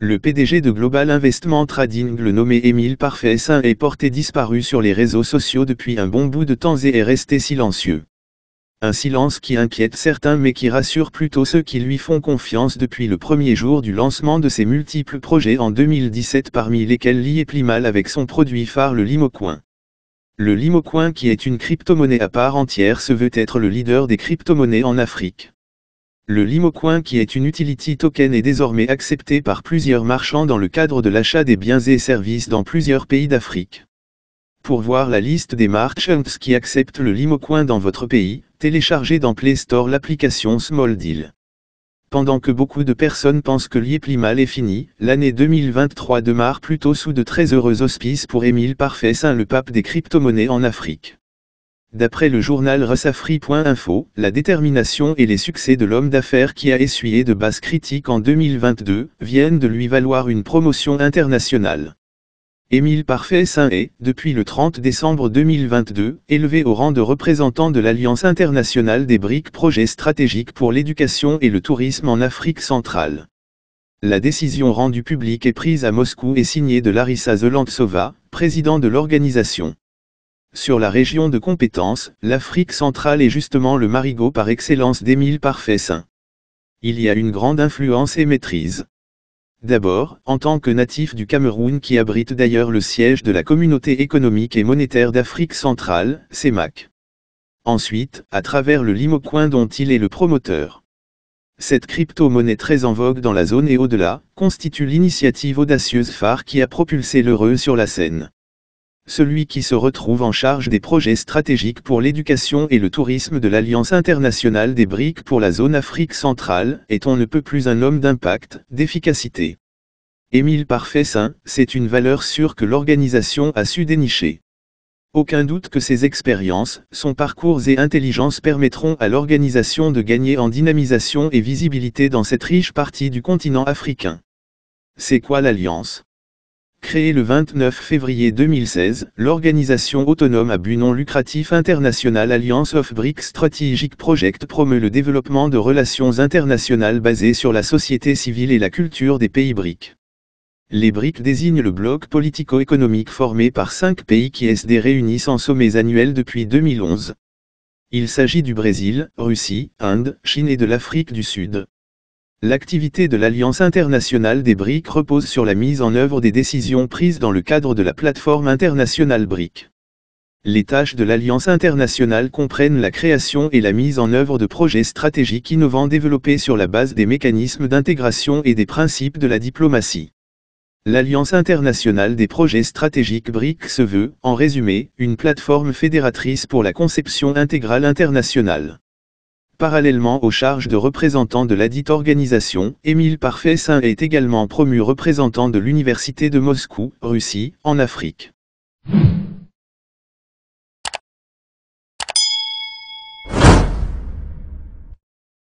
Le PDG de Global Investment Trading, le nommé Émile Parfait-Saint, est porté disparu sur les réseaux sociaux depuis un bon bout de temps et est resté silencieux. Un silence qui inquiète certains mais qui rassure plutôt ceux qui lui font confiance depuis le premier jour du lancement de ses multiples projets en 2017, parmi lesquels Liéplimal avec son produit phare le Limocoin. Le Limocoin, qui est une crypto-monnaie à part entière, se veut être le leader des crypto-monnaies en Afrique. Le Limocoin, qui est une utility token, est désormais accepté par plusieurs marchands dans le cadre de l'achat des biens et services dans plusieurs pays d'Afrique. Pour voir la liste des merchants qui acceptent le Limocoin dans votre pays, téléchargez dans Play Store l'application Small Deal. Pendant que beaucoup de personnes pensent que Liéplimal est fini, l'année 2023 démarre plutôt sous de très heureux auspices pour Émile Parfait-Saint, le pape des crypto-monnaies en Afrique. D'après le journal Russafri.info, la détermination et les succès de l'homme d'affaires qui a essuyé de basses critiques en 2022 viennent de lui valoir une promotion internationale. Émile Parfait-Saint est, depuis le 30 décembre 2022, élevé au rang de représentant de l'Alliance internationale des BRIC, projet stratégique pour l'éducation et le tourisme en Afrique centrale. La décision rendue publique et prise à Moscou est signée de Larissa Zelentsova, président de l'organisation. Sur la région de compétence, l'Afrique centrale est justement le marigot par excellence d'Émile Parfait-Saint. Il y a une grande influence et maîtrise. D'abord, en tant que natif du Cameroun, qui abrite d'ailleurs le siège de la Communauté économique et monétaire d'Afrique centrale, CEMAC. Ensuite, à travers le Limocoin dont il est le promoteur. Cette crypto-monnaie très en vogue dans la zone et au-delà, constitue l'initiative audacieuse phare qui a propulsé l'heureux sur la scène. Celui qui se retrouve en charge des projets stratégiques pour l'éducation et le tourisme de l'Alliance internationale des BRIC pour la zone Afrique centrale, est on ne peut plus un homme d'impact, d'efficacité. Émile Parfait-Saint, c'est une valeur sûre que l'organisation a su dénicher. Aucun doute que ses expériences, son parcours et intelligence permettront à l'organisation de gagner en dynamisation et visibilité dans cette riche partie du continent africain. C'est quoi l'Alliance ? Créée le 29 février 2016, l'organisation autonome à but non lucratif international Alliance of BRIC Strategic Project promeut le développement de relations internationales basées sur la société civile et la culture des pays BRIC. Les BRIC désignent le bloc politico-économique formé par 5 pays qui se réunissent en sommets annuels depuis 2011. Il s'agit du Brésil, Russie, Inde, Chine et de l'Afrique du Sud. L'activité de l'Alliance internationale des BRIC repose sur la mise en œuvre des décisions prises dans le cadre de la plateforme internationale BRIC. Les tâches de l'Alliance internationale comprennent la création et la mise en œuvre de projets stratégiques innovants développés sur la base des mécanismes d'intégration et des principes de la diplomatie. L'Alliance internationale des projets stratégiques BRIC se veut, en résumé, une plateforme fédératrice pour la conception intégrale internationale. Parallèlement aux charges de représentant de ladite organisation, Émile Parfait-Saint est également promu représentant de l'Université de Moscou, Russie, en Afrique.